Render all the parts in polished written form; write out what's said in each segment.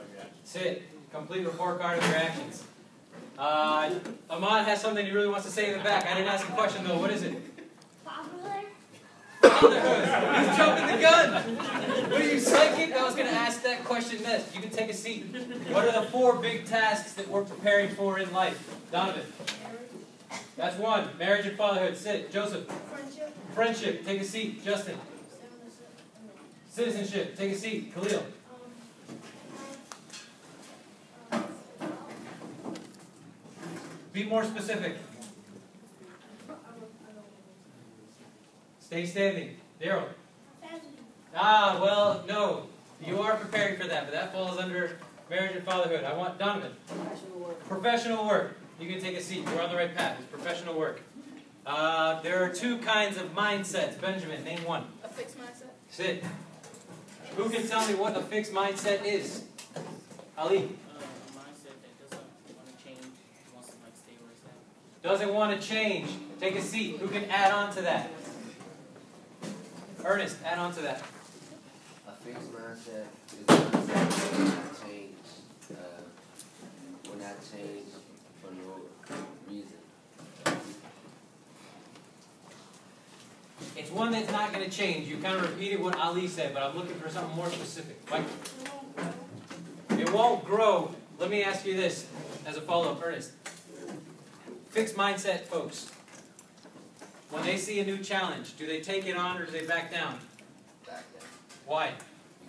card of reactions. Sit. Complete report card of your actions. Ahmad has something he really wants to say in the back. I didn't ask a question though. What is it? Fatherhood. Fatherhood. He's jumping the gun. What are you, psychic? I was going to ask that question next. You can take a seat. What are the 4 big tasks that we're preparing for in life? Donovan. That's 1. Marriage and fatherhood. Sit. Joseph. Friendship. Friendship. Take a seat. Justin. Citizenship. Take a seat. Khalil. Be more specific. Stay standing. Daryl. Well, no. You are preparing for that, but that falls under marriage and fatherhood. I want Donovan. Professional work. Professional work. You can take a seat. We're on the right path. It's professional work. There are 2 kinds of mindsets. Benjamin, name one. A fixed mindset. Sit. Who can tell me what a fixed mindset is? Ali. A mindset that doesn't want to change, wants to stay where it's at. Doesn't want to change. Take a seat. Who can add on to that? Ernest, add on to that. A fixed mindset is a mindset that will not change for no reason. It's one that's not going to change. You kind of repeated what Ali said, but I'm looking for something more specific. Mike? It won't grow. Let me ask you this as a follow-up, Ernest. Fixed mindset folks, when they see a new challenge, do they take it on or do they back down? Back then. Why?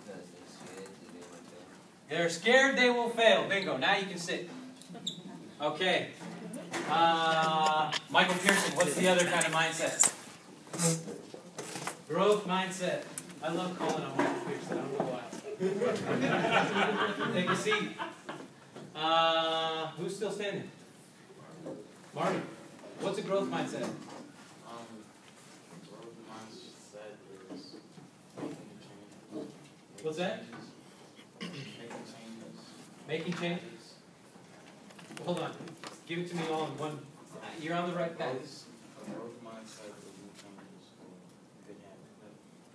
Because they're scared that they might fail. They're scared they will fail. Bingo. Now you can sit. Okay. Michael Pearson, what's the other kind of mindset? Growth mindset. I love calling on Michael Pearson. I don't know why. Take a seat. Who's still standing? Marty. What's a growth mindset? Growth mindset is making changes. What's that? Making changes. Making changes? Hold on. Give it to me all in one. You're on the right path. A growth mindset is new changes for good habits,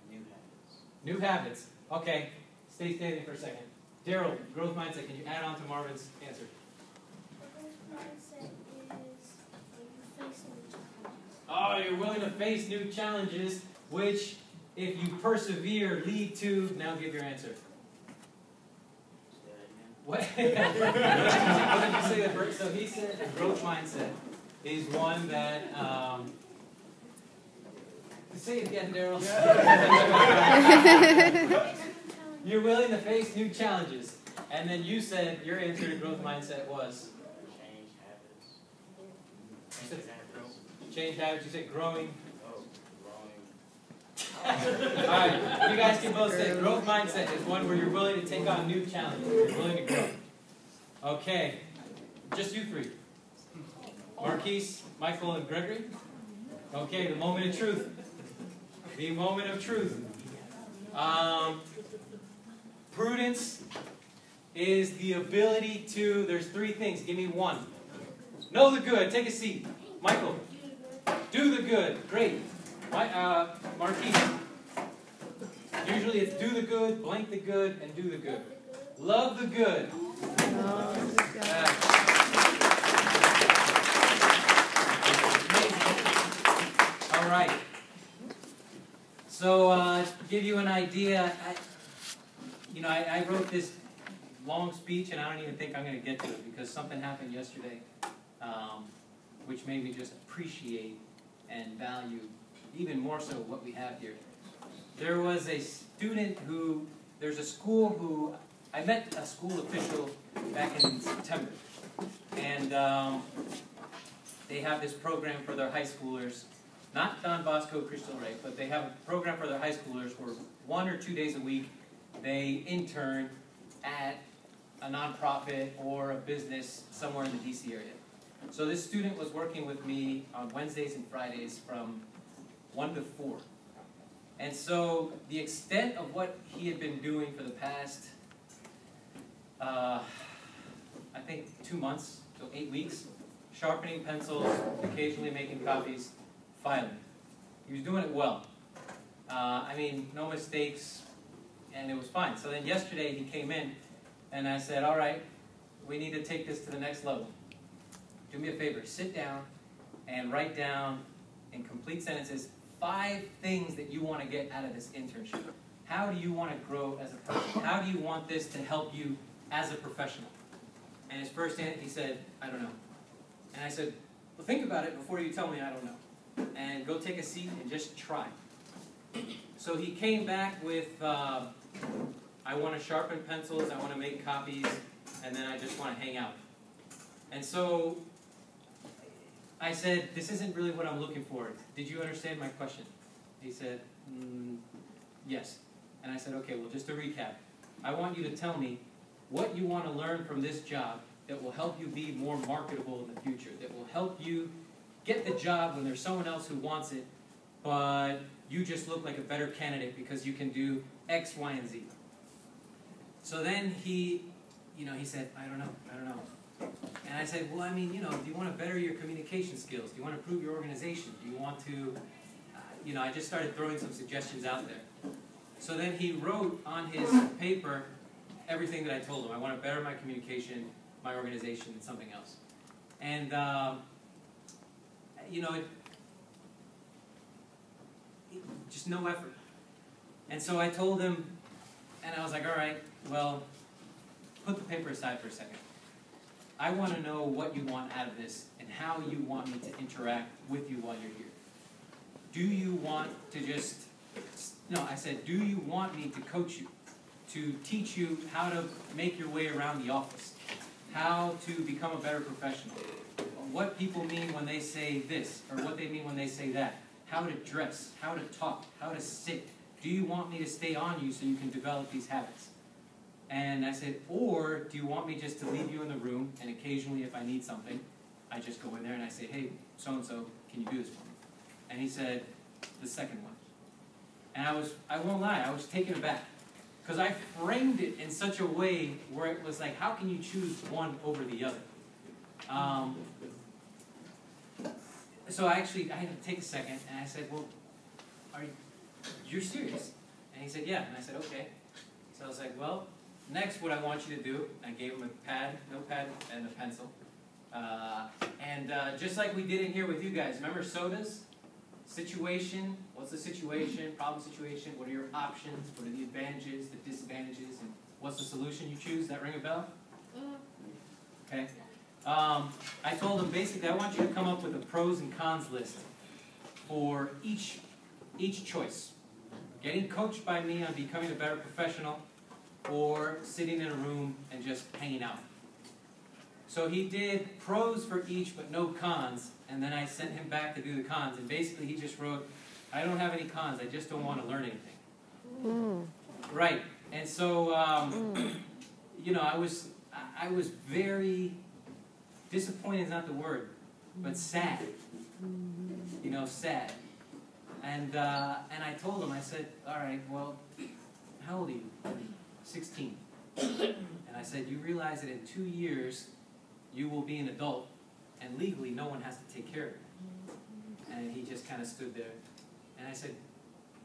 new habits. New habits. Okay. Stay standing for a second. Daryl, growth mindset. Can you add on to Marvin's answer? Mindset is you face new challenges. Oh, you're willing to face new challenges, which, if you persevere, lead to... Now give your answer. What? What did you say that first? So he said a growth mindset is one that... say it again, Daryl. You're willing to face new challenges. And then you said your answer to growth mindset was? Change habits. Change habits. You said growing. Oh, growing. Alright, you guys can both say growth mindset is one where you're willing to take on new challenges. You're willing to grow. Okay. Just you 3. Marquise, Michael, and Gregory. Okay, the moment of truth. The moment of truth. Prudence is the ability to, there's 3 things. Give me one. Know the good. Take a seat. Michael. Do the good. Great. Marquise. Usually it's do the good, blank the good, and do the good. Love the good. All right. So, to give you an idea, I wrote this long speech, and I don't even think I'm going to get to it because something happened yesterday, which made me just appreciate and value even more so what we have here. There was a student there's a school who, I met a school official back in September, and they have this program for their high schoolers, not Don Bosco Crystal Ray, but they have a program for their high schoolers where 1 or 2 days a week they intern at a nonprofit or a business somewhere in the DC area. So this student was working with me on Wednesdays and Fridays from 1 to 4. And so the extent of what he had been doing for the past, I think 2 months, so 8 weeks, sharpening pencils, occasionally making copies, filing. He was doing it well. I mean, no mistakes, and it was fine. So then yesterday he came in, And I said, all right, we need to take this to the next level. Do me a favor, sit down and write down in complete sentences 5 things that you want to get out of this internship. How do you want to grow as a person? How do you want this to help you as a professional? And his first answer, he said, I don't know. And I said, well, think about it before you tell me I don't know. And go take a seat and just try. So he came back with, I want to sharpen pencils, I want to make copies, and then I just want to hang out. And so I said, this isn't really what I'm looking for. Did you understand my question? He said, yes. And I said, okay, well, just to recap, I want you to tell me what you want to learn from this job that will help you be more marketable in the future, that will help you get the job when there's someone else who wants it, but you just look like a better candidate because you can do X, Y, and Z. So then he said, I don't know. And I said, well, I mean, do you want to better your communication skills? Do you want to improve your organization? Do you want to, I just started throwing some suggestions out there. So then he wrote on his paper everything that I told him. I want to better my communication, my organization, and something else. And, just no effort. And so I told him, and I was like, all right, well, put the paper aside for a second. I want to know what you want out of this and how you want me to interact with you while you're here. Do you want to just, no, I said, do you want me to coach you, to teach you how to make your way around the office, how to become a better professional, what people mean when they say this or what they mean when they say that, how to dress, how to talk, how to sit. Do you want me to stay on you so you can develop these habits? And I said, or do you want me just to leave you in the room and occasionally if I need something, I just go in there and I say, hey, so-and-so, can you do this for me? And he said, the second one. And I won't lie, I was taken aback. Because I framed it in such a way where it was like, how can you choose one over the other? So I had to take a second and I said, well, you're serious? And he said, yeah. And I said, okay. So I was like, well, next what I want you to do, I gave him a notepad and a pencil. Just like we did in here with you guys, remember SOTAs? Situation, what's the situation, problem situation, what are your options, what are the advantages, the disadvantages, and what's the solution you choose? That ring a bell? Okay. I told him basically I want you to come up with a pros and cons list for each choice. Getting coached by me on becoming a better professional, or sitting in a room and just hanging out. So he did pros for each but no cons, and then I sent him back to do the cons, and basically he just wrote, I don't have any cons, I just don't want to learn anything. Right, and so, I was very, disappointed is not the word, but sad. Sad. And I told him, I said, all right, well, how old are you? 16. And I said, you realize that in 2 years, you will be an adult, and legally no one has to take care of you. And he just kind of stood there. And I said,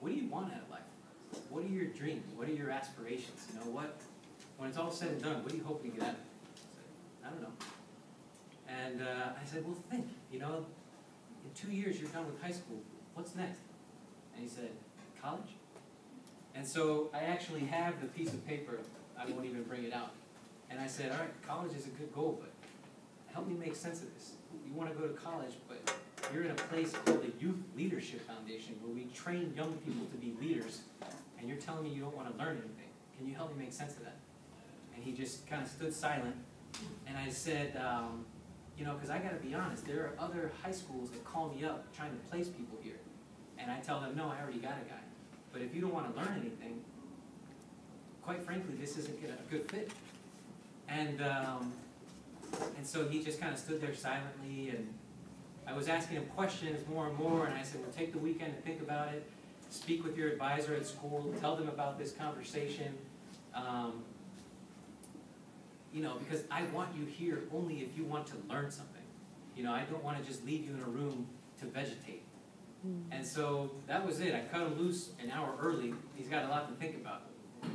what do you want out of life? What are your dreams? What are your aspirations? When it's all said and done, what do you hope to get out of it? I don't know. And I said, well, think, in 2 years you're done with high school. What's next? And he said, college? And so I actually have the piece of paper. I won't even bring it out. And I said, all right, college is a good goal, but help me make sense of this. You want to go to college, but you're in a place called the Youth Leadership Foundation where we train young people to be leaders, and you're telling me you don't want to learn anything. Can you help me make sense of that? And he just kind of stood silent. And I said, because I got to be honest, there are other high schools that call me up trying to place people here. And I tell them, no, I already got a guy. But if you don't want to learn anything, quite frankly, this isn't a good fit. And so he just kind of stood there silently, and I was asking him questions more and more, and I said, well, take the weekend and think about it. Speak with your advisor at school. Tell them about this conversation. Because I want you here only if you want to learn something. I don't want to just leave you in a room to vegetate. And so that was it. I cut him loose an hour early. He's got a lot to think about.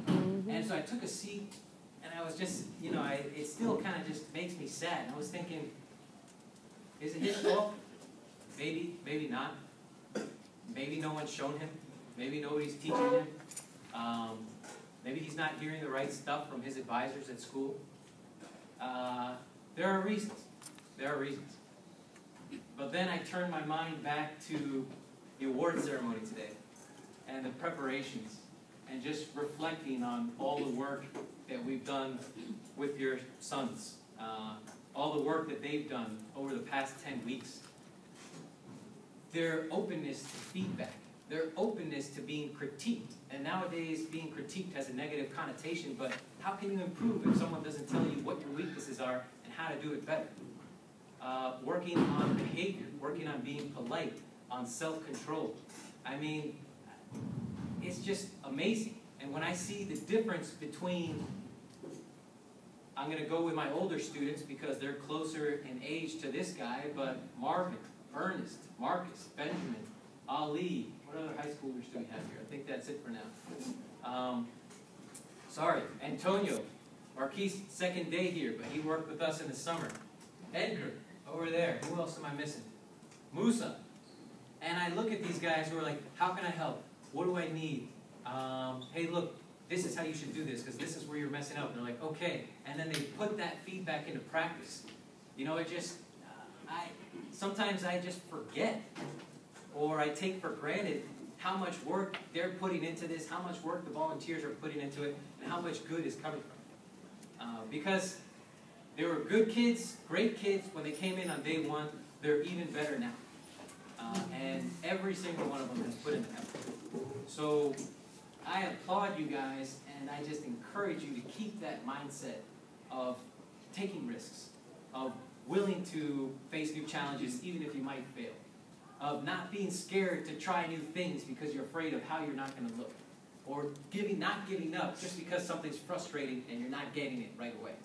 And so I took a seat, and I was just, you know, it still kind of just makes me sad. I was thinking, is it his fault? Maybe, maybe not. Maybe no one's shown him. Maybe nobody's teaching him. Maybe he's not hearing the right stuff from his advisors at school. There are reasons. There are reasons. But then I turned my mind back to the award ceremony today and the preparations and just reflecting on all the work that we've done with your sons, all the work that they've done over the past 10 weeks. Their openness to feedback, their openness to being critiqued. And nowadays, being critiqued has a negative connotation, but how can you improve if someone doesn't tell you what your weaknesses are and how to do it better? Working on behavior, working on being polite, on self-control. I mean, it's just amazing. And when I see the difference between, I'm going to go with my older students because they're closer in age to this guy, but Marvin, Ernest, Marcus, Benjamin, Ali, what other high schoolers do we have here? I think that's it for now. Sorry, Antonio, Marquise, second day here, but he worked with us in the summer. Edgar, over there. Who else am I missing? Musa. And I look at these guys who are like, how can I help? What do I need? Hey, look, this is how you should do this because this is where you're messing up. And they're like, okay. And then they put that feedback into practice. You know, it just, sometimes I just forget or I take for granted how much work they're putting into this, how much work the volunteers are putting into it, and how much good is coming from it. Because they were good kids, great kids when they came in on day one. They're even better now. And every single one of them has put in the effort. So I applaud you guys, and I just encourage you to keep that mindset of taking risks, of willing to face new challenges even if you might fail, of not being scared to try new things because you're afraid of how you're not going to look, or not giving up just because something's frustrating and you're not getting it right away.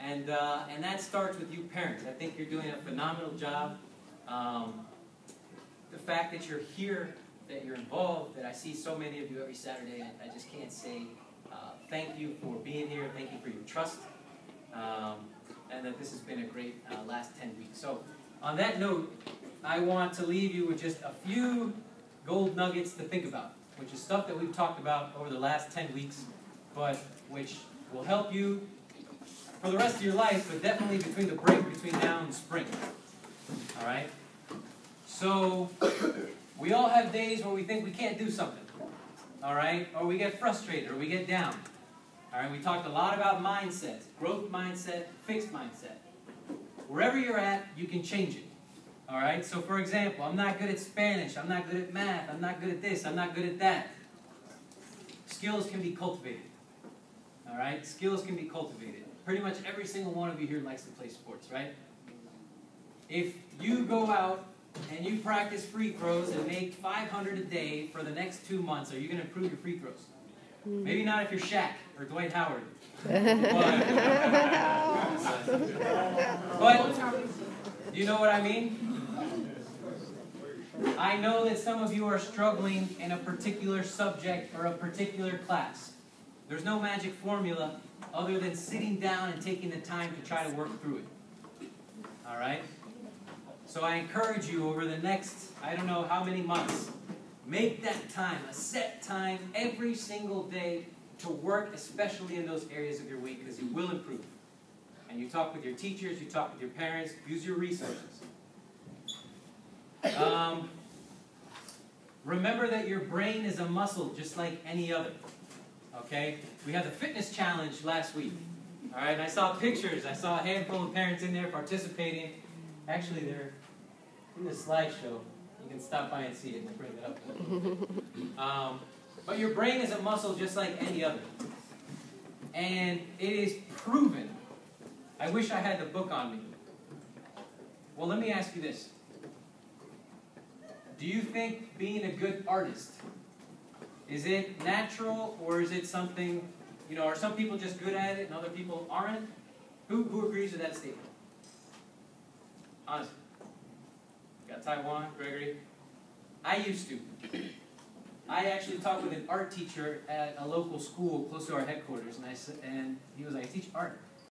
And that starts with you parents. I think you're doing a phenomenal job. The fact that you're here, that you're involved, that I see so many of you every Saturday, I just can't say thank you for being here, thank you for your trust, and that this has been a great last 10 weeks. So on that note, I want to leave you with just a few gold nuggets to think about, which is stuff that we've talked about over the last 10 weeks, but which will help you for the rest of your life, but definitely between the break between now and spring. All right? So we all have days where we think we can't do something. All right? Or we get frustrated, or we get down. All right? We talked a lot about mindsets, growth mindset, fixed mindset. Wherever you're at, you can change it. All right? So for example, I'm not good at Spanish, I'm not good at math, I'm not good at this, I'm not good at that. Skills can be cultivated. All right? Skills can be cultivated. Pretty much every single one of you here likes to play sports, right? If you go out and you practice free throws and make 500 a day for the next 2 months, are you going to improve your free throws? Maybe not if you're Shaq or Dwight Howard. But do you know what I mean? I know that some of you are struggling in a particular subject or a particular class. There's no magic formula other than sitting down and taking the time to try to work through it. All right? So I encourage you over the next, I don't know how many months, make that time, a set time every single day to work, especially in those areas of your week, because you will improve. And you talk with your teachers, you talk with your parents, use your resources. Remember that your brain is a muscle just like any other. Okay? We had the fitness challenge last week. All right? And I saw pictures. I saw a handful of parents in there participating. Actually, they're in the slideshow. You can stop by and see it and bring it up. But your brain is a muscle just like any other. And it is proven. I wish I had the book on me. Well, let me ask you this. Do you think being a good artist, is it natural or is it something, you know, are some people just good at it and other people aren't? Who agrees with that statement? Honestly. Got Taiwan, Gregory. I used to. I actually talked with an art teacher at a local school close to our headquarters, and he was like, "I teach art."